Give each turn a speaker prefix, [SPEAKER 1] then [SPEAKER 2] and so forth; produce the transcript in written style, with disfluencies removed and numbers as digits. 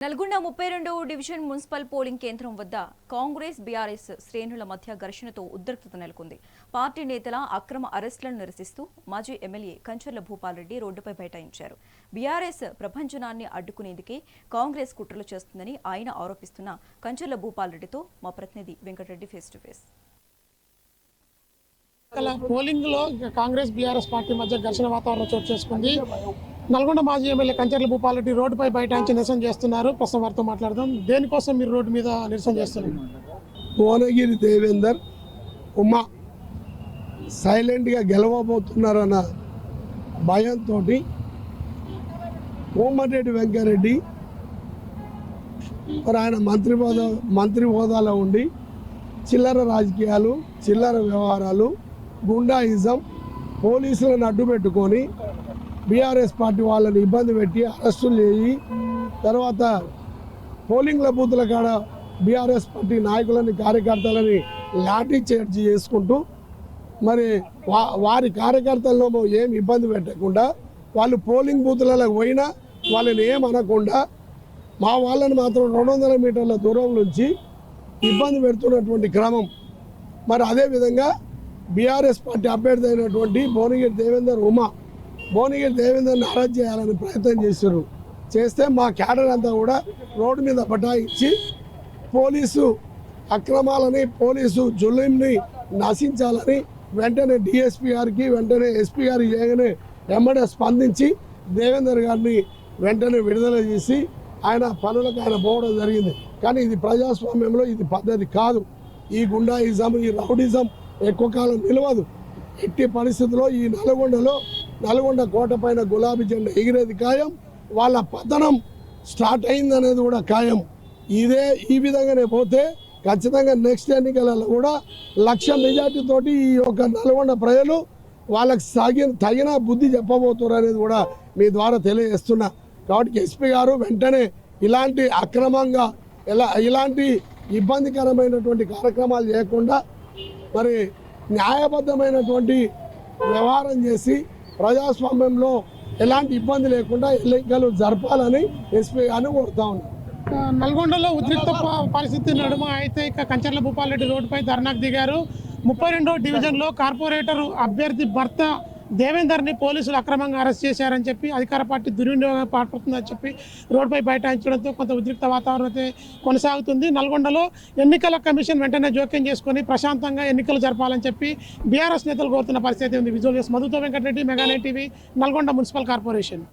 [SPEAKER 1] Nalgonda 32వ division municipal polling కేంద్రం వద్ద Congress BRS శ్రేణుల మధ్య ఘర్షణతో ఉద్రిక్తత నెలకొంది. పార్టీ నేతల అక్రమ అరెస్టులను నిరసిస్తూ మాజీ ఎమ్మెల్యే కంచర్ల భూపాల్రెడ్డి రోడ్డుపై బైఠాయించారు. బీఆర్ఎస్ ప్రభంజనాన్ని అడ్డుకునేందుకే కాంగ్రెస్ కుట్రలు చేస్తుందని ఆయన ఆరోపిస్తున్న కంచర్ల భూపాల్రెడ్డితో మా ప్రతినిధి Venkatareddy face to face.
[SPEAKER 2] Polling లో కాంగ్రెస్ బీఆర్ఎస్ పార్టీ మధ్య ఘర్షణ వాతావరణం చోటు చేసుకుంది. నల్గొండ మాజీ ఎమ్మెల్యే కంచర్ల భూపాల్రెడ్డి రోడ్డుపై బైఠాయించి నిరసన చేస్తున్నారు. ప్రస్తుతం వారితో మాట్లాడదాం. దేనికోసం మీరు రోడ్డు మీద నిరసన చేస్తున్నారు?
[SPEAKER 3] భువనగిరి దేవేందర్ ఉమా సైలెంట్గా గెలవబోతున్నారన్న భయంతో కోమటిరెడ్డి వెంకరెడ్డి మరి ఆయన మంత్రి హోదాలో ఉండి చిల్లర రాజకీయాలు, చిల్లర వ్యవహారాలు, గుండాయిజం, పోలీసులను అడ్డు పెట్టుకొని బీఆర్ఎస్ పార్టీ వాళ్ళని ఇబ్బంది పెట్టి అరెస్టులు చేయి, తర్వాత పోలింగ్ల బూతుల కాడ బీఆర్ఎస్ పార్టీ నాయకులని, కార్యకర్తలని లాఠీ చార్జ్ చేసుకుంటూ మరి వారి కార్యకర్తలను ఏం ఇబ్బంది పెట్టకుండా వాళ్ళు పోలింగ్ బూతులలో పోయినా వాళ్ళని ఏమనకుండా మా వాళ్ళని మాత్రం 200 మీటర్ల దూరం నుంచి ఇబ్బంది పెడుతున్నటువంటి క్రమం. మరి అదేవిధంగా బీఆర్ఎస్ పార్టీ అభ్యర్థి అయినటువంటి భువనగిరి దేవేందర్ని అరెస్ట్ చేయాలని ప్రయత్నం చేస్తే మా క్యాడర్ అంతా కూడా రోడ్డు మీద బటాయించి పోలీసు అక్రమాలని, పోలీసు జులుంని నశించాలని వెంటనే డిఎస్పీ గారికి, వెంటనే ఎస్పీ గారికి చేయగానే వెంబడే స్పందించి దేవేందర్ గారిని వెంటనే విడుదల చేసి ఆయన పనులకు ఆయన పోవడం జరిగింది. కానీ ఇది ప్రజాస్వామ్యంలో ఇది పద్ధతి కాదు. ఈ గుండాయిజం, ఈ రౌడిజం ఎక్కువ కాలం నిలవదు. ఎట్టి పరిస్థితుల్లో ఈ నల్గొండ కోట పైన గులాబీ జెండా ఎగిరేది ఖాయం. వాళ్ళ పతనం స్టార్ట్ అయిందనేది కూడా ఖాయం. ఈ విధంగానే పోతే ఖచ్చితంగా నెక్స్ట్ ఎన్నికలలో కూడా 1,00,000 మెజార్టీతోటి ఈ యొక్క నల్గొండ ప్రజలు వాళ్ళకి తగిన బుద్ధి చెప్పబోతున్నారు అనేది కూడా మీ ద్వారా తెలియజేస్తున్నా. కాబట్టి ఎస్పీ గారు వెంటనే ఇలాంటి అక్రమంగా ఇలాంటి ఇబ్బందికరమైనటువంటి కార్యక్రమాలు చేయకుండా మరి న్యాయబద్ధమైనటువంటి వ్యవహారం చేసి ప్రజాస్వామ్యంలో ఎలాంటి ఇబ్బంది లేకుండా ఎన్నికలు జరపాలని ఎస్పీ గారిని కోరుతా ఉన్నాను.
[SPEAKER 2] నల్గొండలో ఉద్రిక్త పరిస్థితి నడుమ అయితే ఇక కంచర్ల భూపాల్రెడ్డి రోడ్డుపై ధర్నాకు దిగారు. 32వ డివిజన్లో కార్పొరేటర్ అభ్యర్థి భర్త దేవేందర్ని పోలీసులు అక్రమంగా అరెస్ట్ చేశారని చెప్పి అధికార పార్టీ దుర్వినియోగం పాల్పడుతుందని చెప్పి రోడ్డుపై బైఠాయించడంతో కొంత ఉద్రిక్త వాతావరణం అయితే కొనసాగుతుంది. నల్గొండలో ఎన్నికల కమిషన్ వెంటనే జోక్యం చేసుకొని ప్రశాంతంగా ఎన్నికలు జరపాలని చెప్పి బీఆర్ఎస్ నేతలు కోరుతున్న పరిస్థితి ఉంది. విజువల్ చేసి మధుతో Venkata Reddy, mega nine TV, Nalgonda municipal corporation.